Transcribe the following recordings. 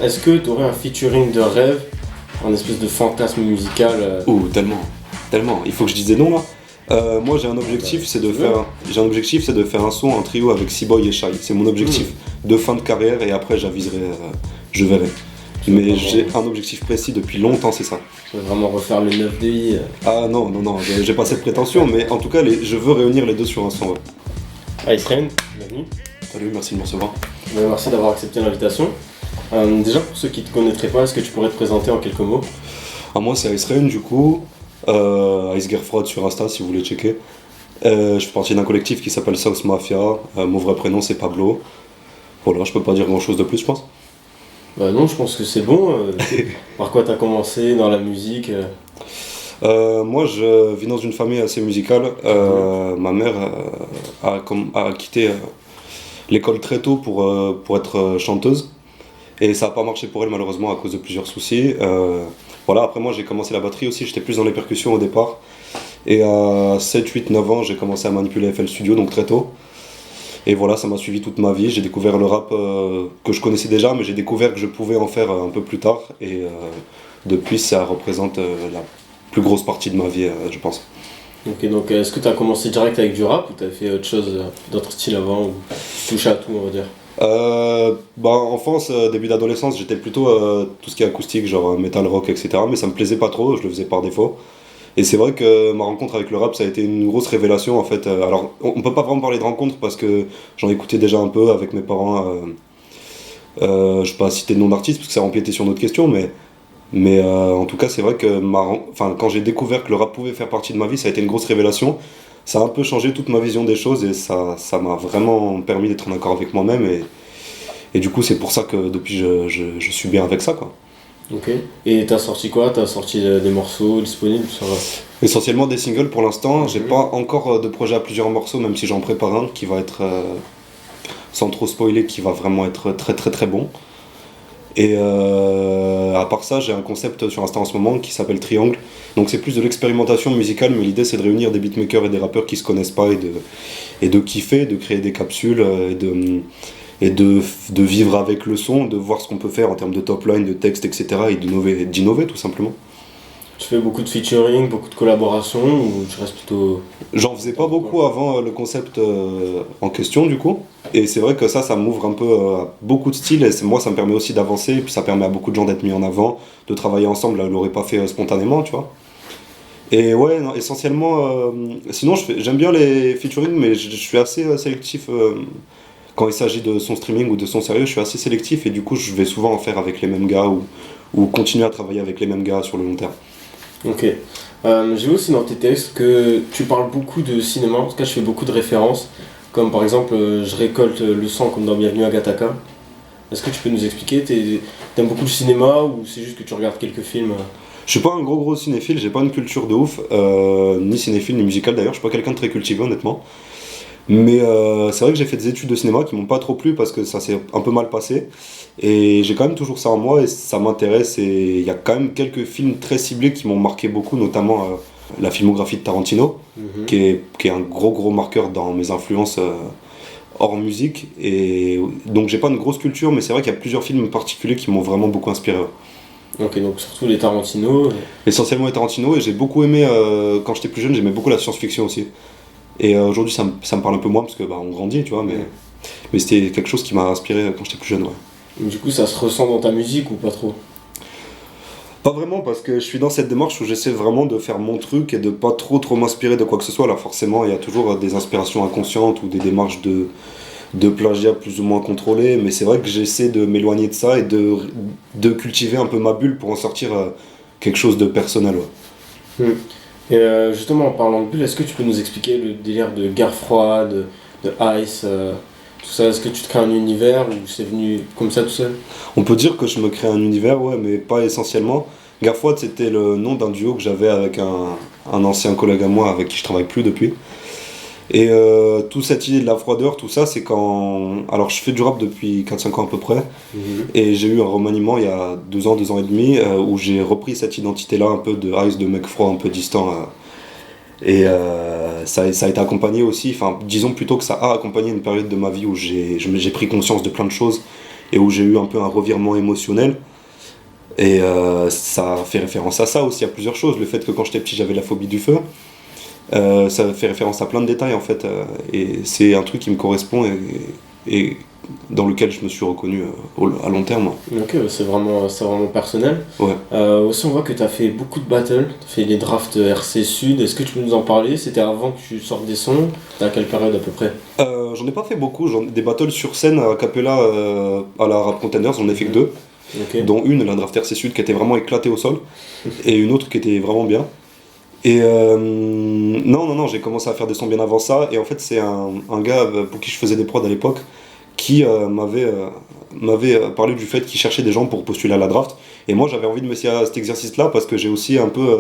Est-ce que tu aurais un featuring de rêve, un espèce de fantasme musical Ouh, tellement, tellement. Il faut que je dise des noms là. Moi j'ai un objectif, j'ai un objectif, c'est de faire un son en trio avec C-Boy et Shai. C'est mon objectif de fin de carrière et après j'aviserai, je verrai. Mais j'ai un objectif précis depuis longtemps, c'est ça. Tu veux vraiment refaire le 9 de I Ah non, non, non, j'ai pas cette prétention, mais en tout cas je veux réunir les deux sur un son. Ouais. Ice Rain, bienvenue. Salut, merci de me recevoir. Merci d'avoir accepté l'invitation. Déjà pour ceux qui ne te connaîtraient pas, est-ce que tu pourrais te présenter en quelques mots? Ah, moi c'est Ice Rain du coup, Ice Gear Fraud sur Insta si vous voulez checker. Je fais partie d'un collectif qui s'appelle South Mafia, mon vrai prénom c'est Pablo. Voilà, je peux pas dire grand chose de plus je pense. Bah non, je pense que c'est bon. Par quoi t'as commencé dans la musique Moi je vis dans une famille assez musicale. Ma mère a quitté l'école très tôt pour être chanteuse. Et ça n'a pas marché pour elle malheureusement à cause de plusieurs soucis. Voilà, après moi j'ai commencé la batterie aussi, j'étais plus dans les percussions au départ. Et à 7, 8, 9 ans j'ai commencé à manipuler FL Studio, donc très tôt. Et voilà, ça m'a suivi toute ma vie. J'ai découvert le rap que je connaissais déjà, mais j'ai découvert que je pouvais en faire un peu plus tard. Et depuis ça représente la plus grosse partie de ma vie, je pense. Ok, donc est-ce que t'as commencé direct avec du rap ou t'as fait autre chose, d'autres styles avant ou tu touches à tout on va dire? Enfance, début d'adolescence, j'étais plutôt tout ce qui est acoustique, genre metal, rock, etc. Mais ça me plaisait pas trop, je le faisais par défaut. Et c'est vrai que ma rencontre avec le rap, ça a été une grosse révélation en fait. Alors, on peut pas vraiment parler de rencontre parce que j'en écoutais déjà un peu avec mes parents. Je vais pas citer de nom d'artiste parce que ça empiétait sur notre question, mais en tout cas, c'est vrai que quand j'ai découvert que le rap pouvait faire partie de ma vie, ça a été une grosse révélation. Ça a un peu changé toute ma vision des choses et ça m'a vraiment permis d'être en accord avec moi-même. Et du coup, c'est pour ça que depuis, je suis bien avec ça, quoi. Ok. Et t'as sorti quoi? T'as sorti des morceaux disponibles sur... Essentiellement des singles pour l'instant. J'ai pas encore de projet à plusieurs morceaux, même si j'en prépare un qui va être, sans trop spoiler, qui va vraiment être très très très bon. Et à part ça, j'ai un concept sur Insta en ce moment qui s'appelle Triangle. Donc c'est plus de l'expérimentation musicale, mais l'idée c'est de réunir des beatmakers et des rappeurs qui se connaissent pas et de kiffer, de créer des capsules et de vivre avec le son, de voir ce qu'on peut faire en termes de top line, de texte, etc. et d'innover tout simplement. Tu fais beaucoup de featuring, beaucoup de collaborations ou tu restes plutôt... J'en faisais pas beaucoup avant le concept en question du coup. Et c'est vrai que ça m'ouvre un peu à beaucoup de styles et moi ça me permet aussi d'avancer, et puis ça permet à beaucoup de gens d'être mis en avant, de travailler ensemble, là, je l'aurais pas fait spontanément, tu vois. Et ouais, non, essentiellement, sinon j'aime bien les featuring, mais je suis assez sélectif quand il s'agit de son streaming ou de son sérieux, je suis assez sélectif et du coup je vais souvent en faire avec les mêmes gars ou continuer à travailler avec les mêmes gars sur le long terme. Ok. J'ai vu aussi dans tes textes que tu parles beaucoup de cinéma, en tout cas je fais beaucoup de références, comme par exemple je récolte le sang comme dans Bienvenue à Gattaca. Est-ce que tu peux nous expliquer, t'aimes beaucoup le cinéma ou c'est juste que tu regardes quelques films? Je suis pas un gros cinéphile, j'ai pas une culture de ouf, ni cinéphile ni musical d'ailleurs, je suis pas quelqu'un de très cultivé honnêtement. Mais c'est vrai que j'ai fait des études de cinéma qui m'ont pas trop plu parce que ça s'est un peu mal passé. Et j'ai quand même toujours ça en moi et ça m'intéresse. Et il y a quand même quelques films très ciblés qui m'ont marqué beaucoup, notamment la filmographie de Tarantino, qui est un gros marqueur dans mes influences hors musique. Et donc j'ai pas une grosse culture, mais c'est vrai qu'il y a plusieurs films particuliers qui m'ont vraiment beaucoup inspiré. Ok, donc surtout les Tarantino. Essentiellement les Tarantino, et j'ai beaucoup aimé, quand j'étais plus jeune, j'aimais beaucoup la science-fiction aussi. Et aujourd'hui, ça me parle un peu moins parce que on grandit, tu vois, mais c'était quelque chose qui m'a inspiré quand j'étais plus jeune, ouais. Du coup, ça se ressent dans ta musique ou pas trop? Pas vraiment, parce que je suis dans cette démarche où j'essaie vraiment de faire mon truc et de pas trop m'inspirer de quoi que ce soit. Là, forcément, il y a toujours des inspirations inconscientes ou des démarches de plagiat plus ou moins contrôlées, mais c'est vrai que j'essaie de m'éloigner de ça et de cultiver un peu ma bulle pour en sortir quelque chose de personnel, ouais. Et justement, en parlant de bulle, est-ce que tu peux nous expliquer le délire de guerre froide, de Ice, tout ça? Est-ce que tu te crées un univers ou c'est venu comme ça tout seul? On peut dire que je me crée un univers, ouais, mais pas essentiellement. Guerre froide, c'était le nom d'un duo que j'avais avec un ancien collègue à moi avec qui je travaille plus depuis. Et toute cette idée de la froideur, tout ça, c'est quand... Alors je fais du rap depuis 4-5 ans à peu près, et j'ai eu un remaniement il y a 2 ans et demi, où j'ai repris cette identité-là un peu de Ice, de mec froid, un peu distant. Et ça a été accompagné aussi, enfin disons plutôt que ça a accompagné une période de ma vie où j'ai pris conscience de plein de choses et où j'ai eu un peu un revirement émotionnel. Et ça fait référence à ça aussi, à plusieurs choses. Le fait que quand j'étais petit, j'avais la phobie du feu. Ça fait référence à plein de détails en fait. Et c'est un truc qui me correspond et dans lequel je me suis reconnu à long terme. Ok, c'est vraiment personnel. Ouais. Aussi, on voit que tu as fait beaucoup de battles, tu as fait les drafts RC Sud. Est-ce que tu peux nous en parler? C'était avant que tu sortes des sons? T'as à quelle période à peu près? J'en ai pas fait beaucoup, des battles sur scène à cappella à la Rap Contenders, j'en ai fait que deux. Ok. Dont une, la Draft RC Sud, qui était vraiment éclatée au sol, et une autre qui était vraiment bien. Et non, j'ai commencé à faire des sons bien avant ça, et en fait c'est un gars pour qui je faisais des prods à l'époque, qui m'avait parlé du fait qu'il cherchait des gens pour postuler à la draft, et moi j'avais envie de m'essayer à cet exercice-là, parce que j'ai aussi un peu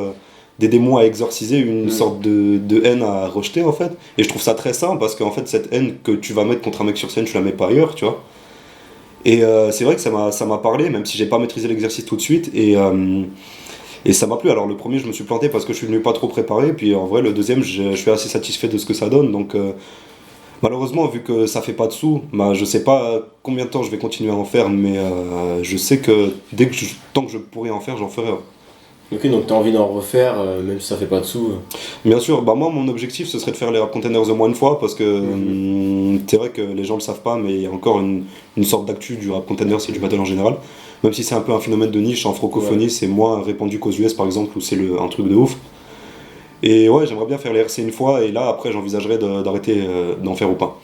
des démons à exorciser, une sorte de haine à rejeter en fait, et je trouve ça très sain, parce qu'en fait cette haine que tu vas mettre contre un mec sur scène, tu la mets pas ailleurs, tu vois. Et c'est vrai que ça m'a parlé, même si j'ai pas maîtrisé l'exercice tout de suite. Et ça m'a plu. Alors le premier, je me suis planté parce que je suis venu pas trop préparé. Puis en vrai, le deuxième, je suis assez satisfait de ce que ça donne. Donc malheureusement, vu que ça fait pas de sous, bah, je sais pas combien de temps je vais continuer à en faire. Mais je sais que tant que je pourrai en faire, j'en ferai. Ok, donc tu as envie d'en refaire, même si ça fait pas de sous. Bien sûr, bah moi mon objectif ce serait de faire les Rap Containers au moins une fois parce que c'est vrai que les gens le savent pas mais il y a encore une sorte d'actu du Rap Containers et du battle en général. Même si c'est un peu un phénomène de niche en francophonie, c'est moins répandu qu'aux US par exemple où c'est un truc de ouf. Et ouais, j'aimerais bien faire les RC une fois et là après j'envisagerais d'arrêter d'en faire ou pas.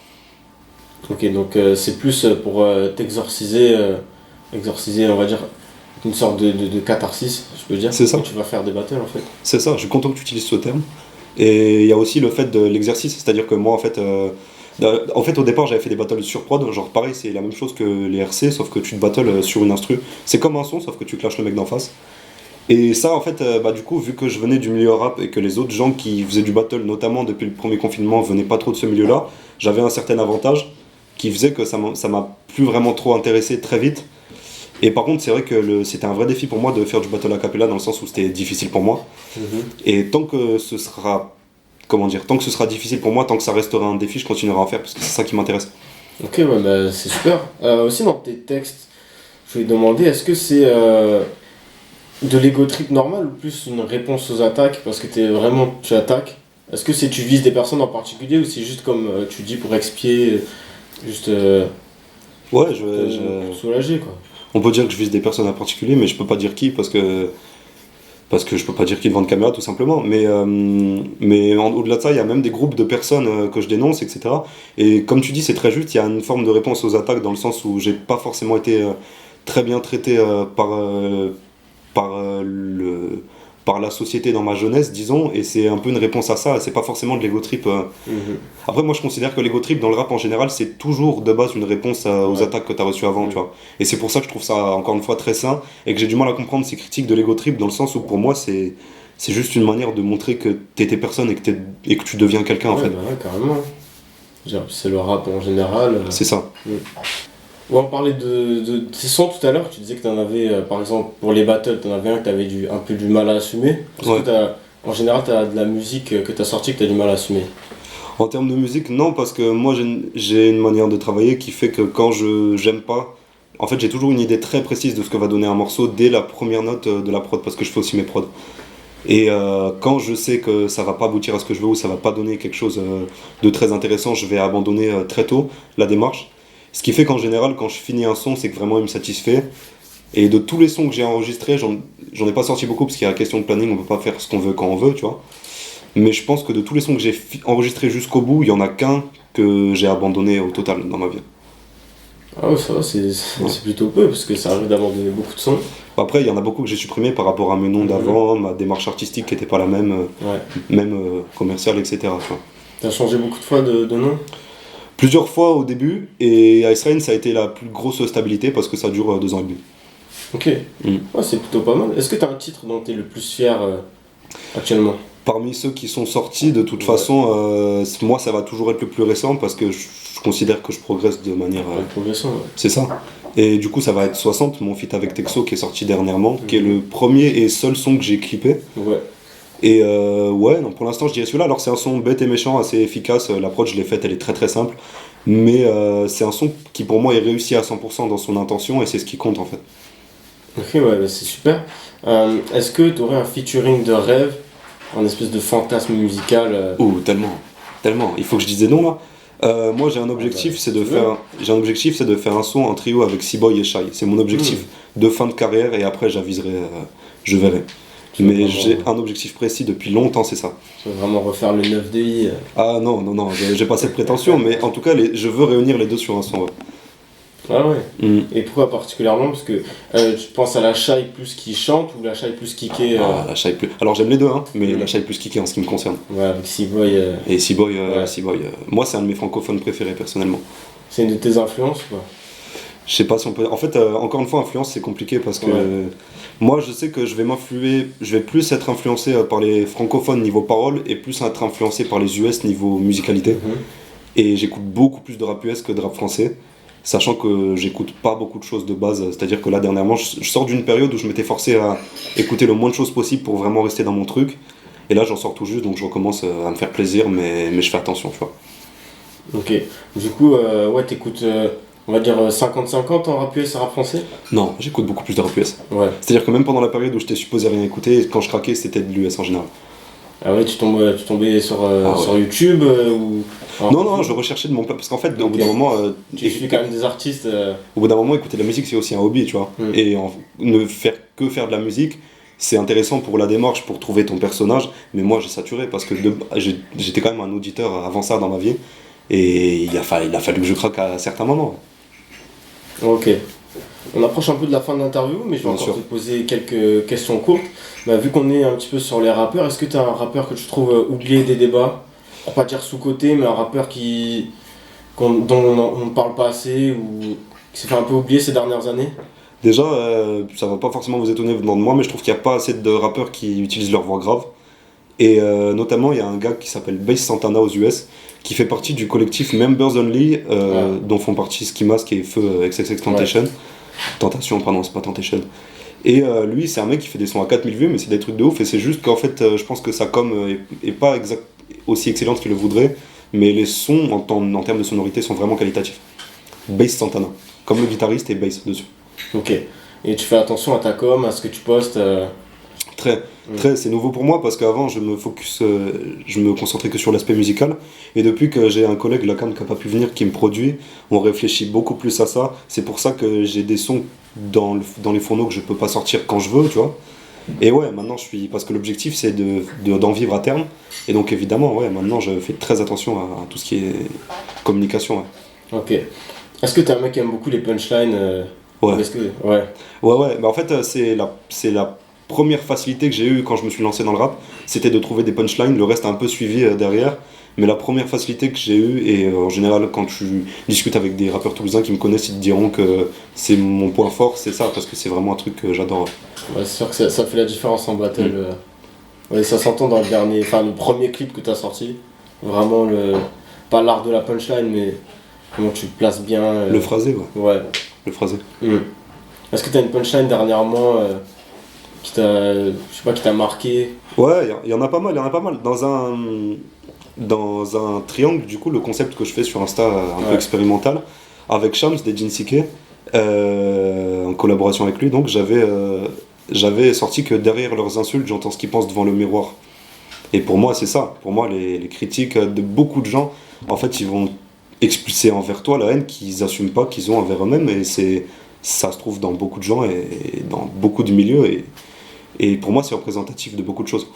Ok, donc c'est plus pour t'exorciser, exorciser on va dire une sorte de catharsis, je peux dire. C'est ça. Quand tu vas faire des battles en fait. C'est ça, je suis content que tu utilises ce terme. Et il y a aussi le fait de l'exercice, c'est-à-dire que moi en fait au départ j'avais fait des battles sur prod, genre pareil c'est la même chose que les RC sauf que tu te battles sur une instru. C'est comme un son sauf que tu clashes le mec d'en face. Et ça en fait bah du coup vu que je venais du milieu rap et que les autres gens qui faisaient du battle notamment depuis le premier confinement venaient pas trop de ce milieu-là, j'avais un certain avantage qui faisait que ça m'a plus vraiment trop intéressé très vite. Et par contre, c'est vrai que c'était un vrai défi pour moi de faire du battle a cappella dans le sens où c'était difficile pour moi. Et tant que ce sera, comment dire, tant que ce sera difficile pour moi, tant que ça restera un défi, je continuerai à en faire parce que c'est ça qui m'intéresse. Ok, ouais, bah, c'est super. Aussi dans tes textes, je voulais te demander, est-ce que c'est de l'ego trip normal ou plus une réponse aux attaques parce que tu attaques? Est-ce que tu vises des personnes en particulier ou c'est juste comme tu dis pour expier, juste Ouais, pour te soulager quoi? on peut dire que je vise des personnes en particulier, mais je peux pas dire qui parce que je peux pas dire qui devant une caméra tout simplement. Mais au-delà de ça, il y a même des groupes de personnes que je dénonce, etc. Et comme tu dis, c'est très juste. Il y a une forme de réponse aux attaques dans le sens où j'ai pas forcément été très bien traité par la société dans ma jeunesse, disons, et c'est un peu une réponse à ça, c'est pas forcément de l'ego trip. Après, moi je considère que l'ego trip dans le rap en général, c'est toujours de base une réponse aux attaques que t'as reçues avant, tu vois. Et c'est pour ça que je trouve ça encore une fois très sain, et que j'ai du mal à comprendre ces critiques de l'ego trip, dans le sens où pour moi c'est juste une manière de montrer que t'es personne et que tu deviens quelqu'un en fait. Bah ouais, carrément. C'est le rap en général. C'est ça. On parlait de tes sons tout à l'heure, tu disais que tu en avais, par exemple, pour les battles, tu en avais un que tu avais un peu du mal à assumer. Parce que en général, tu as de la musique que tu as sortie que tu as du mal à assumer. En termes de musique, non, parce que moi j'ai une manière de travailler qui fait que quand j'aime pas, en fait j'ai toujours une idée très précise de ce que va donner un morceau dès la première note de la prod, parce que je fais aussi mes prods. Et quand je sais que ça va pas aboutir à ce que je veux ou ça va pas donner quelque chose de très intéressant, je vais abandonner très tôt la démarche. Ce qui fait qu'en général, quand je finis un son, c'est que vraiment il me satisfait. Et de tous les sons que j'ai enregistrés, j'en ai pas sorti beaucoup parce qu'il y a la question de planning, on peut pas faire ce qu'on veut quand on veut, tu vois. Mais je pense que de tous les sons que j'ai enregistrés jusqu'au bout, il y en a qu'un que j'ai abandonné au total dans ma vie. Ah ouais, ça va, c'est plutôt peu parce que ça arrive d'abandonner beaucoup de sons. Après, il y en a beaucoup que j'ai supprimés par rapport à mes noms d'avant, ma démarche artistique qui était pas la même, même commerciale, etc. T'as changé beaucoup de fois de nom? Plusieurs fois au début, et Ice Rain ça a été la plus grosse stabilité parce que ça dure 2 ans et demi. Ok, ouais, c'est plutôt pas mal. Est-ce que t'as un titre dont t'es le plus fier actuellement? Parmi ceux qui sont sortis, de toute façon, moi ça va toujours être le plus récent parce que je considère que je progresse de manière. Progressant, ouais. C'est ça. Et du coup, ça va être 60, mon feat avec Texo qui est sorti dernièrement, qui est le premier et seul son que j'ai clippé. Ouais. Et ouais, non, pour l'instant, je dirais celui-là. Alors, c'est un son bête et méchant, assez efficace. La prod, je l'ai faite, elle est très très simple. Mais c'est un son qui pour moi est réussi à 100% dans son intention et c'est ce qui compte en fait. Ok, ouais, bah, c'est super. Est-ce que tu aurais un featuring de rêve, un espèce de fantasme musical Ouh, tellement, tellement. Il faut que je dise des noms là. Moi j'ai un objectif, bah, c'est si de tu veux. faire un son en trio avec C-Boy et Shai. C'est mon objectif de fin de carrière et après j'aviserai, je verrai. Tu veux Mais vraiment, j'ai un objectif précis depuis longtemps, c'est ça. tu veux vraiment refaire le 9 DI Ah non, non, non, j'ai pas cette prétention, mais en tout cas je veux réunir les deux sur un son. Ouais. Ah ouais. Mm. Et pourquoi particulièrement? Parce que tu penses à la Shai plus qui chante ou la Shai plus kické Ah, la Shai plus. Alors j'aime les deux, hein, mais Mm. la Shai plus kické en ce qui me concerne. ouais, avec C-Boy Et C-Boy, Ouais. moi c'est un de mes francophones préférés personnellement. c'est une de tes influences ou pas? Je sais pas si on peut. En fait, encore une fois, influence c'est compliqué parce que Ouais. moi je sais que je vais plus être influencé par les francophones niveau parole et plus être influencé par les US niveau musicalité. Mhm. Et j'écoute beaucoup plus de rap US que de rap français, sachant que j'écoute pas beaucoup de choses de base. C'est-à-dire que là dernièrement, je sors d'une période où je m'étais forcé à écouter le moins de choses possible pour vraiment rester dans mon truc. Et là j'en sors tout juste, donc je recommence à me faire plaisir, mais je fais attention, tu vois. Ok. Du coup, ouais, t'écoutes, on va dire 50-50 en rap US et rap français? Non, j'écoute beaucoup plus de rap US. Ouais. C'est-à-dire que même pendant la période où j'étais supposé rien écouter, quand je craquais, c'était de l'US en général. Ah ouais, tu tombais sur, Ah ouais. sur YouTube ou... Non, non, je recherchais de mon plat. Parce qu'en fait, au bout Ok. d'un moment, Tu suis quand même des artistes. au bout d'un moment, écouter de la musique, c'est aussi un hobby, tu vois. Mm. Et ne faire que faire de la musique, c'est intéressant pour la démarche, pour trouver ton personnage. Mais moi, j'ai saturé parce que j'étais quand même un auditeur avant ça dans ma vie. Et il a fallu que je craque à certains moments. Ok. On approche un peu de la fin de l'interview, mais je vais Bien encore sûr. te poser quelques questions courtes. Bah, vu qu'on est un petit peu sur les rappeurs, est-ce que tu as un rappeur que tu trouves oublié des débats? Pour pas dire sous-côté, mais un rappeur dont on ne parle pas assez ou qui s'est fait un peu oublier ces dernières années? Déjà, ça va pas forcément vous étonner venant de moi, mais je trouve qu'il n'y a pas assez de rappeurs qui utilisent leur voix grave. Et notamment, il y a un gars qui s'appelle Bass Santana aux US, qui fait partie du collectif Members Only, dont font partie Ski Mask et Feu XXXTentacion. Tentation, pardon, c'est pas Temptation. Et lui, c'est un mec qui fait des sons à 4000 vues, mais c'est des trucs de ouf. Et c'est juste qu'en fait, je pense que sa com est pas aussi excellente qu'il le voudrait, mais les sons en termes de sonorité sont vraiment qualitatifs. Bass Santana, comme le guitariste et bass dessus. Ok. Et tu fais attention à ta com, à ce que tu postes Très, c'est nouveau pour moi parce qu'avant je me concentrais que sur l'aspect musical et depuis que j'ai un collègue Lacan qui n'a pas pu venir qui me produit, on réfléchit beaucoup plus à ça. C'est pour ça que j'ai des sons dans les fourneaux que je peux pas sortir quand je veux, tu vois. Et ouais, maintenant parce que l'objectif c'est d'en vivre à terme et donc évidemment, ouais, maintenant je fais très attention à tout ce qui est communication. Ouais. Ok. Est-ce que t'es un mec qui aime beaucoup les punchlines Ouais. Est-ce que... Ouais. Ouais, bah en fait, c'est la première facilité que j'ai eue quand je me suis lancé dans le rap, c'était de trouver des punchlines, le reste a un peu suivi derrière, mais la première facilité que j'ai eue, et en général, quand tu discutes avec des rappeurs toulousains qui me connaissent, ils te diront que c'est mon point fort, c'est ça, parce que c'est vraiment un truc que j'adore. Ouais, c'est sûr que ça fait la différence en battle. Ouais, ça s'entend dans le premier clip que t'as sorti. Vraiment, pas l'art de la punchline, mais comment tu places bien. Le phrasé, ouais, Ouais. le phrasé. Est-ce que t'as une punchline dernièrement qui t'a marqué? Ouais, il y en a pas mal, Dans un triangle, du coup, le concept que je fais sur Insta, un peu expérimental, avec Shams des Jinsike, en collaboration avec lui, donc j'avais sorti que derrière leurs insultes, j'entends ce qu'ils pensent devant le miroir. Et pour moi, c'est ça. Pour moi, les critiques de beaucoup de gens, en fait, ils vont expulser envers toi la haine qu'ils n'assument pas, qu'ils ont envers eux-mêmes, et ça se trouve dans beaucoup de gens et dans beaucoup de milieux, et pour moi, c'est représentatif de beaucoup de choses.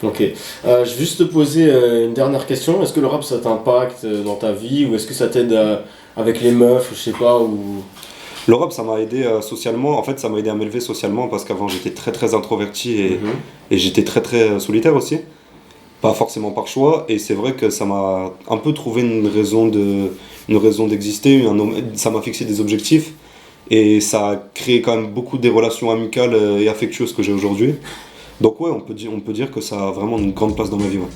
Ok. Je vais juste te poser une dernière question. Est-ce que le rap ça t'impacte dans ta vie ou est-ce que ça t'aide avec les meufs, je sais pas, ou... Le rap, ça m'a aidé socialement, en fait, ça m'a aidé à m'élever socialement parce qu'avant j'étais très très introverti et j'étais très très solitaire aussi. Pas forcément par choix, et c'est vrai que ça m'a un peu trouvé une raison d'exister, ça m'a fixé des objectifs et ça a créé quand même beaucoup des relations amicales et affectueuses que j'ai aujourd'hui. Donc ouais, on peut dire que ça a vraiment une grande place dans ma vie. Ouais.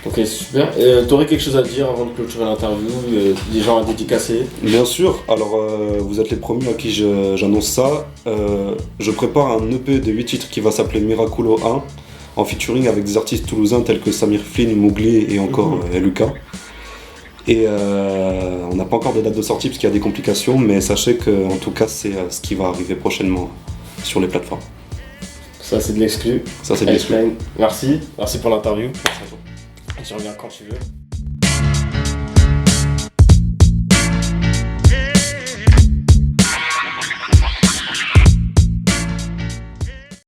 Ok, super. T'aurais quelque chose à dire avant de clôturer l'interview, des gens à dédicacer? Bien sûr, alors vous êtes les premiers à qui j'annonce ça. Je prépare un EP de 8 titres qui va s'appeler Miraculo 1, en featuring avec des artistes toulousains tels que Samir Flynn, Mougli et encore Lucas. Et on n'a pas encore de date de sortie parce qu'il y a des complications, mais sachez que en tout cas c'est ce qui va arriver prochainement sur les plateformes. Ça c'est de l'exclu. Ça c'est de l'exclu. Merci pour l'interview. Tu reviens quand tu veux.